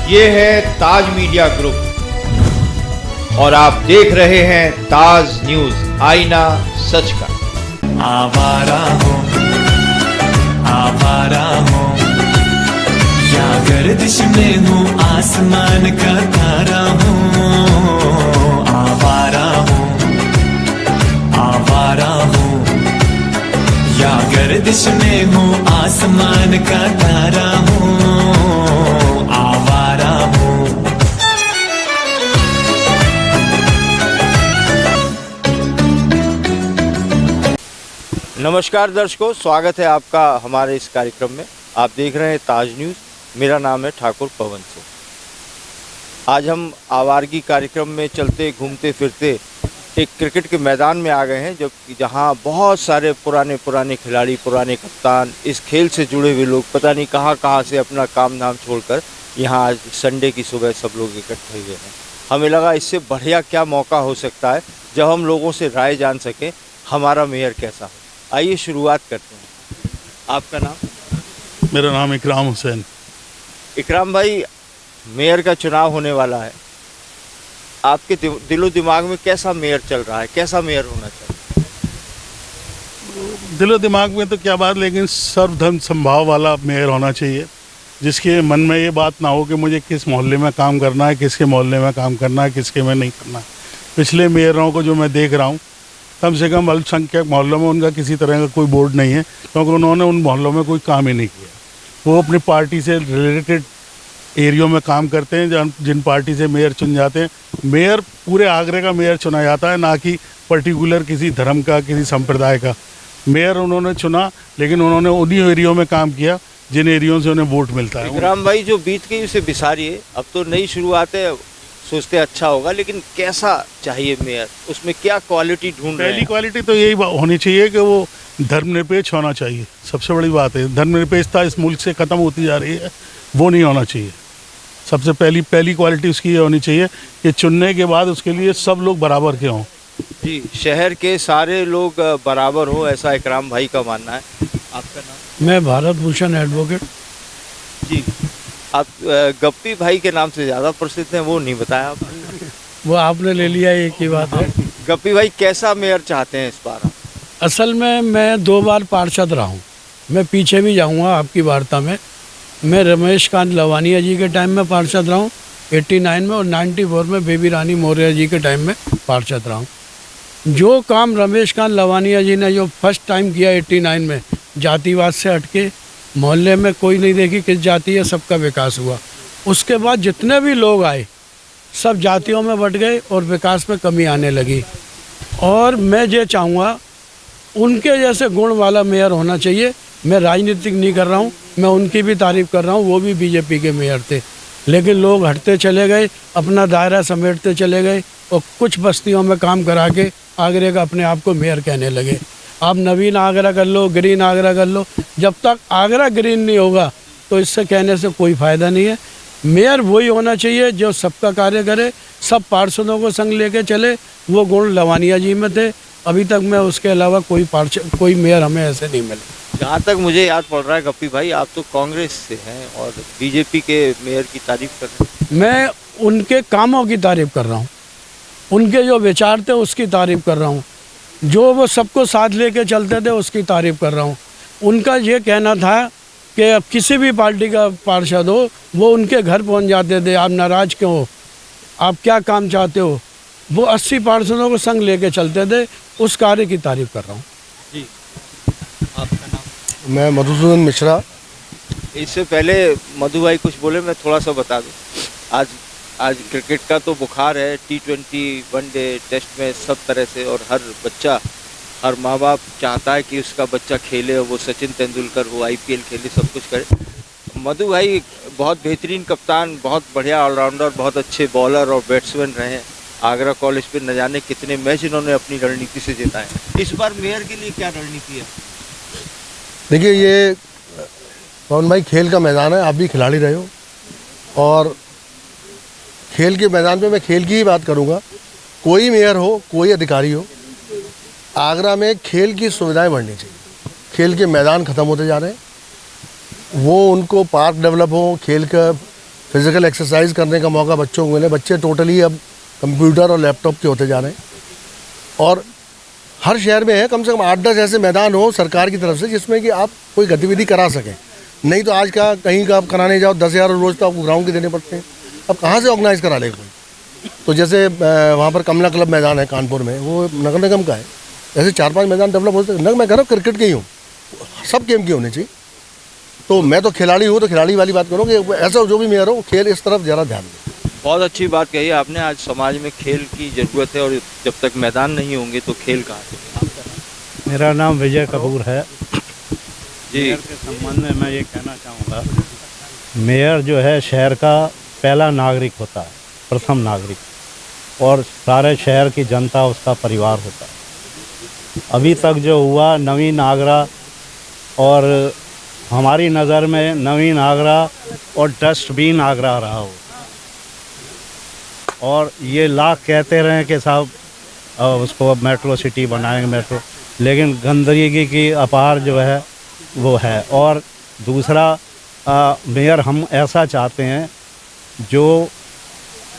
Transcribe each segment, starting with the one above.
ये है ताज media group और आप देख रहे हैं ताज न्यूज, आईना सच का। आवारा हूँ या गर्दिश में हूँ, आसमान का तारा हूँ। आवारा हूँ या गर्दिश में हूँ, आसमान का तारा हूँ। आवारा हूँ। नमस्कार दर्शकों, स्वागत है आपका हमारे इस कार्यक्रम में। आप देख रहे हैं ताज न्यूज़। मेरा नाम है ठाकुर पवन सिंह। आज हम आवारगी कार्यक्रम में चलते घूमते फिरते एक क्रिकेट के मैदान में आ गए हैं, जहां बहुत सारे पुराने खिलाड़ी, पुराने कप्तान, इस खेल से जुड़े हुए लोग पता नहीं कहां से अपना काम धाम छोड़कर यहां आज संडे की सुबह सब लोग इकट्ठे हुए हैं। हमें लगा इससे बढ़िया क्या मौका हो सकता है जब हम लोगों से राय जान सकें हमारा मेयर कैसा हो। आइए शुरुआत करते हैं। आपका नाम? मेरा नाम इकराम हुसैन। इकराम भाई, मेयर का चुनाव होने वाला है, आपके दिलो दिमाग में कैसा मेयर चल रहा है, कैसा मेयर होना चाहिए? दिलो दिमाग में तो क्या बात, लेकिन सर्वधर्म संभाव वाला मेयर होना चाहिए, जिसके मन में ये बात ना हो कि मुझे किस मोहल्ले में काम करना है, किसके मोहल्ले में काम करना है, किसके में नहीं करना है। पिछले मेयरों को जो मैं देख रहा हूँ, कम से कम अल्पसंख्यक मोहल्लों में उनका किसी तरह का कोई बोर्ड नहीं है, क्योंकि उन्होंने उन मोहल्लों में कोई काम ही नहीं किया। वो अपनी पार्टी से रिलेटेड एरियो में काम करते हैं। जिन पार्टी से मेयर चुन जाते हैं, मेयर पूरे आगरे का मेयर चुना जाता है, ना कि पर्टिकुलर किसी धर्म का, किसी संप्रदाय का। मेयर उन्होंने चुना, लेकिन उन्होंने उन्हीं एरियो में काम किया जिन एरियो से उन्हें वोट मिलता है। इकराम भाई, जो बीत गई उसे बिसारिए, अब तो नई शुरुआत है, सोचते अच्छा होगा, लेकिन कैसा चाहिए मेयर, उसमें क्या क्वालिटी ढूंढ रहे हैं? पहली क्वालिटी तो यही होनी चाहिए कि वो धर्मनिरपेक्ष होना चाहिए। सबसे बड़ी बात है, धर्मनिरपेक्षता इस मुल्क से ख़त्म होती जा रही है, वो नहीं होना चाहिए। सबसे पहली क्वालिटी उसकी ये होनी चाहिए कि चुनने के बाद उसके लिए सब लोग बराबर के हों। जी, शहर के सारे लोग बराबर हो, ऐसा इकराम भाई का मानना है। आपका नाम? मैं भारत भूषण एडवोकेट। जी, आप गप्पी भाई के नाम से ज़्यादा प्रसिद्ध हैं, वो नहीं बताया आपने। वो आपने ले लिया, एक ही बात है। गप्पी भाई, कैसा मेयर चाहते हैं इस बार? असल में मैं 2 बार पार्षद रहा हूँ, मैं पीछे भी जाऊँगा आपकी वार्ता में। मैं रमेश कांत लवानिया जी के टाइम में पार्षद रहा हूँ 89 में, और 94 में बेबी रानी मौर्य जी के टाइम में पार्षद रहा हूँ। जो काम रमेश कांत लवानिया जी ने जो फर्स्ट टाइम किया 89 में, जातिवाद से हटके मोहल्ले में कोई नहीं देखी किस जाति है, सबका विकास हुआ। उसके बाद जितने भी लोग आए सब जातियों में बट गए और विकास में कमी आने लगी। और मैं ये चाहूँगा उनके जैसे गुण वाला मेयर होना चाहिए। मैं राजनीतिक नहीं कर रहा हूँ, मैं उनकी भी तारीफ़ कर रहा हूँ, वो भी बीजेपी के मेयर थे, लेकिन लोग हटते चले गए, अपना दायरा समेटते चले गए और कुछ बस्तियों में काम करा के आगरे का अपने आप को मेयर कहने लगे। आप नवीन आगरा कर लो, ग्रीन आगरा कर लो, जब तक आगरा ग्रीन नहीं होगा तो इससे कहने से कोई फ़ायदा नहीं है। मेयर वही होना चाहिए जो सबका कार्य करे, सब पार्षदों को संग लेके चले। वो गुण लवानिया जी में थे, अभी तक मैं उसके अलावा कोई मेयर हमें ऐसे नहीं मिले। जहाँ तक मुझे याद पड़ रहा है गप्पी भाई, आप तो कांग्रेस से हैं और बीजेपी के मेयर की तारीफ कर रहे हैं। मैं उनके कामों की तारीफ कर रहा हूँ, उनके जो विचार थे उसकी तारीफ कर रहा हूँ, जो वो सबको साथ लेके चलते थे उसकी तारीफ कर रहा हूँ। उनका ये कहना था कि अब किसी भी पार्टी का पार्षद हो, वो उनके घर पहुँच जाते थे, आप नाराज़ क्यों हो, आप क्या काम चाहते हो। वो 80 पार्षदों को संग लेके चलते थे, उस कार्य की तारीफ कर रहा हूँ। जी, आपका नाम? मैं मधुसूदन मिश्रा। इससे पहले मधु भाई कुछ बोले, मैं थोड़ा सा बता दूं। आज क्रिकेट का तो बुखार है, T20, वनडे, टेस्ट में सब तरह से, और हर माँ बाप चाहता है कि उसका बच्चा खेले, वो सचिन तेंदुलकर हो, IPL खेले, सब कुछ करे। मधु भाई बहुत बेहतरीन कप्तान, बहुत बढ़िया ऑलराउंडर, बहुत अच्छे बॉलर और बैट्समैन रहे हैं। आगरा कॉलेज पे न जाने कितने मैच इन्होंने अपनी रणनीति से जिताए। इस बार मेयर के लिए क्या रणनीति है? देखिए, ये पवन भाई खेल का मैदान है, आप भी खिलाड़ी रहे हो, और खेल के मैदान पे मैं खेल की ही बात करूँगा। कोई मेयर हो, कोई अधिकारी हो, आगरा में खेल की सुविधाएं बढ़नी चाहिए। खेल के मैदान ख़त्म होते जा रहे हैं, वो उनको पार्क डेवलप हो, खेल का फिज़िकल एक्सरसाइज करने का मौका बच्चों को मिले। बच्चे टोटली अब कंप्यूटर और लैपटॉप के होते जा रहे हैं, और हर शहर में है कम से कम 8-10 ऐसे मैदान हो सरकार की तरफ से जिसमें कि आप कोई गतिविधि करा सकें। नहीं तो आज का कहीं का आप कराने जाओ 10,000 रोज़ तो आपको ग्राउंड के देने पड़ते हैं। अब कहाँ से ऑर्गेनाइज करा लेगा कोई? तो जैसे वहाँ पर कमला क्लब मैदान है कानपुर में, वो नगर निगम का है। ऐसे 4-5 मैदान डेवलप हो सकते हैं। मैं कह रहा हूँ क्रिकेट के ही हूँ, सब गेम के होने चाहिए। तो मैं तो खिलाड़ी हूँ, तो खिलाड़ी वाली बात करूँ कि ऐसा जो भी मेयर हो खेल इस तरफ ज़रा ध्यान दें। बहुत अच्छी बात कही आपने। आज समाज में खेल की ज़रूरत है, और जब तक मैदान नहीं होंगे तो खेल कहाँ से? मेरा नाम विजय कपूर है जी। मेयर के संबंध में मैं ये कहना चाहूँगा, मेयर जो है शहर का पहला नागरिक होता है, प्रथम नागरिक, और सारे शहर की जनता उसका परिवार होता है। अभी तक जो हुआ नवीन आगरा, और हमारी नज़र में नवीन आगरा और डस्टबिन आगरा रहा हो। और ये लाख कहते रहे कि साहब उसको अब मेट्रो सिटी बनाएंगे मेट्रो, लेकिन गंदगी की अपार जो है वो है। और दूसरा मेयर हम ऐसा चाहते हैं जो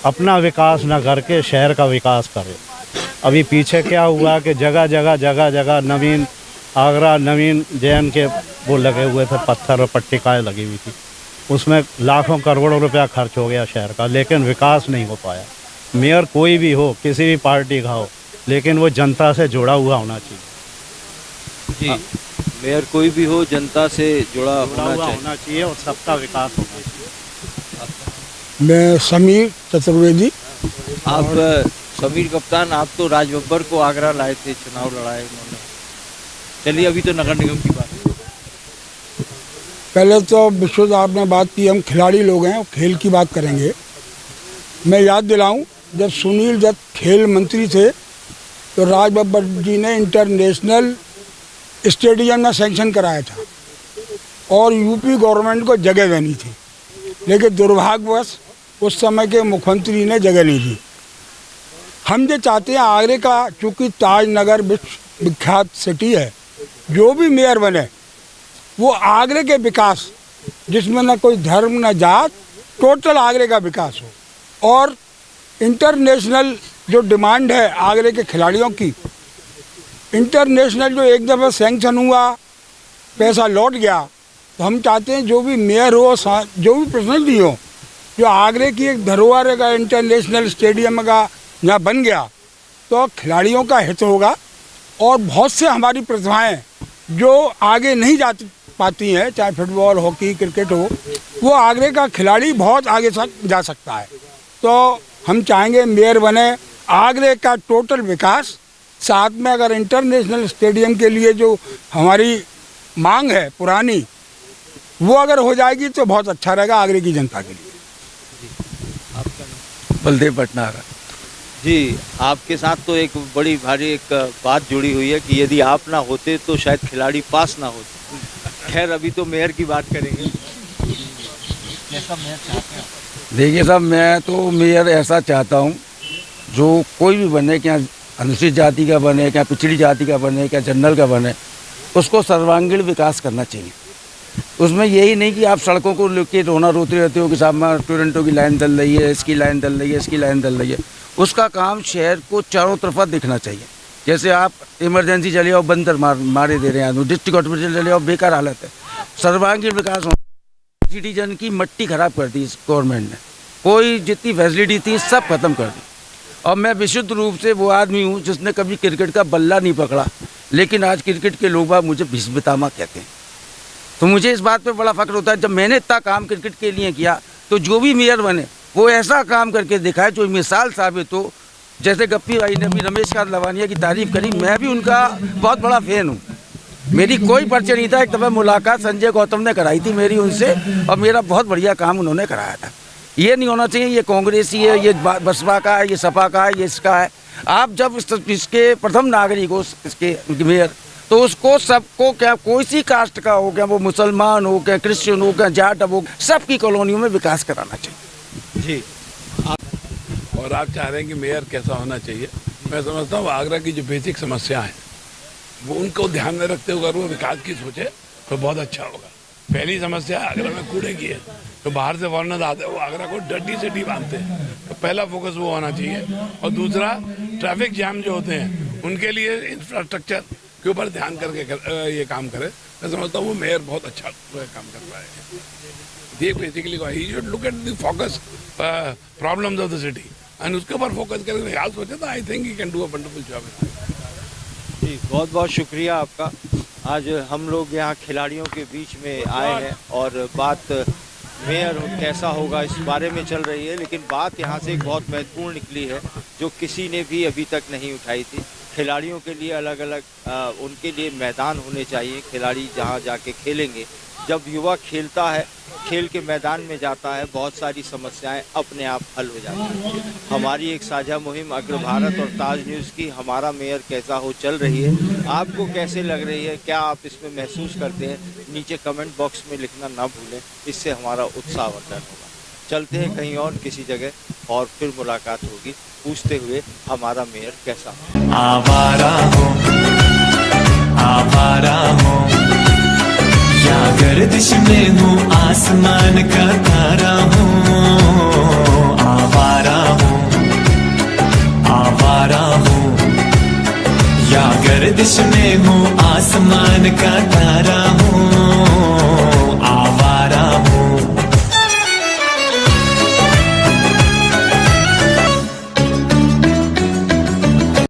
अपना विकास ना करके शहर का विकास करे। अभी पीछे क्या हुआ कि जगह जगह नवीन आगरा, नवीन जैन के वो लगे हुए थे, पत्थर और पट्टिकाएँ लगी हुई थी, उसमें लाखों करोड़ों रुपया खर्च हो गया शहर का, लेकिन विकास नहीं हो पाया। मेयर कोई भी हो, किसी भी पार्टी का हो, लेकिन वो जनता से जुड़ा हुआ होना चाहिए। जी, मेयर कोई भी हो जनता से जुड़ा होना चाहिए और सबका विकास होना चाहिए। मैं समीर चतुर्वेदी। आप समीर कप्तान, आप तो राज बब्बर को आगरा लाए थे, चुनाव लड़ाए उन्होंने। चलिए अभी तो नगर निगम की बात है। पहले तो विश्व आपने बात की, हम खिलाड़ी लोग हैं, खेल की बात करेंगे। मैं याद दिलाऊं, जब सुनील दत्त खेल मंत्री थे तो राज बब्बर जी ने इंटरनेशनल स्टेडियम में सैंक्शन कराया था, और यूपी गवर्नमेंट को जगह देनी थी, लेकिन दुर्भाग्यवश उस समय के मुख्यमंत्री ने जगह नहीं दी। हम ये चाहते हैं आगरे का, चूँकि ताजनगर विश्व विख्यात सिटी है, जो भी मेयर बने वो आगरे के विकास, जिसमें ना कोई धर्म ना जात, टोटल आगरे का विकास हो। और इंटरनेशनल जो डिमांड है आगरे के खिलाड़ियों की, इंटरनेशनल जो एक दफ़ा सैंक्शन हुआ, पैसा लौट गया, तो हम चाहते हैं जो भी मेयर हो, जो भी प्रतिनिधि हो, जो आगरे की एक धरोहर का इंटरनेशनल स्टेडियम का यहाँ बन गया तो खिलाड़ियों का हित होगा। और बहुत से हमारी प्रतिभाएं जो आगे नहीं जा पाती हैं, चाहे फुटबॉल, हॉकी, क्रिकेट हो, वो आगरे का खिलाड़ी बहुत आगे जा सकता है। तो हम चाहेंगे मेयर बने, आगरे का टोटल विकास, साथ में अगर इंटरनेशनल स्टेडियम के लिए जो हमारी मांग है पुरानी, वो अगर हो जाएगी तो बहुत अच्छा रहेगा आगरे की जनता के लिए। बलदेव भटनागर जी, आपके साथ तो एक बड़ी भारी एक बात जुड़ी हुई है कि यदि आप ना होते तो शायद खिलाड़ी पास ना होते। खैर अभी तो मेयर की बात करेंगे। कैसा मेयर चाहते हैं? देखिए साहब, मैं तो मेयर ऐसा चाहता हूँ जो कोई भी बने, क्या अनुसूचित जाति का बने, क्या पिछड़ी जाति का बने, क्या जनरल का बने, उसको सर्वांगीण विकास करना चाहिए। उसमें यही नहीं कि आप सड़कों को लेके रोना रोते रहते हो कि साहब स्टूडेंटों की लाइन डल रही है, इसकी लाइन डल रही है, इसकी लाइन डल रही है। उसका काम शहर को चारों तरफा दिखना चाहिए। जैसे आप इमरजेंसी चले आओ, बंदर मारे दे रहे हैं, डिस्ट्रिक्ट हॉस्पिटल चले आओ, बेकार हालत है। सर्वांगीण विकास हो, सिटीजन की मट्टी खराब कर दी इस गवर्नमेंट ने, कोई जितनी फैसिलिटी थी सब खत्म कर दी। और मैं विशुद्ध रूप से वो आदमी हूँ जिसने कभी क्रिकेट का बल्ला नहीं पकड़ा, लेकिन आज क्रिकेट के लोग मुझे भीष्मपितामह कहते हैं। तो मुझे इस बात पे बड़ा फख्र होता है, जब मैंने इतना काम क्रिकेट के लिए किया, तो जो भी मेयर बने वो ऐसा काम करके दिखाए जो मिसाल साबित हो। जैसे गप्पी भाई ने भी रमेश कांत लवानिया की तारीफ करी, मैं भी उनका बहुत बड़ा फैन हूँ। मेरी कोई परिचय नहीं था, एक दफ़ा मुलाकात संजय गौतम ने कराई थी मेरी उनसे, और मेरा बहुत बढ़िया काम उन्होंने कराया था। ये नहीं होना चाहिए ये कांग्रेसी है, ये बसपा का है, ये सपा का है, ये इसका है। आप जब इसके प्रथम नागरिक हो, इसके मेयर, तो उसको सबको, क्या कोई सी कास्ट का हो, क्या वो मुसलमान हो, क्या क्रिश्चियन हो, क्या जाट हो, सबकी कॉलोनियों में विकास कराना चाहिए। जी, और आप चाह रहे हैं कि मेयर कैसा होना चाहिए। मैं समझता हूँ आगरा की जो बेसिक समस्या हैं वो उनको ध्यान में रखते हुए अगर वो विकास की सोचे तो बहुत अच्छा होगा। पहली समस्या आगरा में कूड़े की है। तो बाहर से फॉरेनर्स आते हैं, वो आगरा को डर्टी सिटी मानते हैं। तो पहला फोकस वो होना चाहिए। और दूसरा, ट्रैफिक जैम जो होते हैं उनके लिए इंफ्रास्ट्रक्चर के ऊपर ध्यान करके ये काम करे। मैं समझता हूँ वो मेयर बहुत अच्छा काम कर रहा है। ये basically he should look at the focus problems of the city and उसके ऊपर फोकस करके ख्याल सोचे तो I think he can do a wonderful job. जी, बहुत बहुत शुक्रिया आपका। आज हम लोग यहाँ खिलाड़ियों के बीच में आए हैं और बात मेयर कैसा होगा इस बारे में चल रही है, लेकिन बात यहाँ से एक बहुत महत्वपूर्ण निकली है जो किसी ने भी अभी तक नहीं उठाई थी। खिलाड़ियों के लिए अलग अलग उनके लिए मैदान होने चाहिए, खिलाड़ी जहाँ जाके खेलेंगे। जब युवा खेलता है, खेल के मैदान में जाता है, बहुत सारी समस्याएं अपने आप हल हो जाती हैं। हमारी एक साझा मुहिम अग्र भारत और ताज न्यूज़ की हमारा मेयर कैसा हो चल रही है। आपको कैसे लग रही है, क्या आप इसमें महसूस करते हैं, नीचे कमेंट बॉक्स में लिखना ना भूलें, इससे हमारा उत्साहवर्धन होगा। चलते हैं कहीं और किसी जगह और फिर मुलाकात होगी पूछते हुए हमारा मेयर कैसा हो। आवारा हो या गर्दिश में हूँ, आसमान का तारा हूँ। आवारा हूँ या गर्दिश में हूँ, आसमान का तारा हूँ।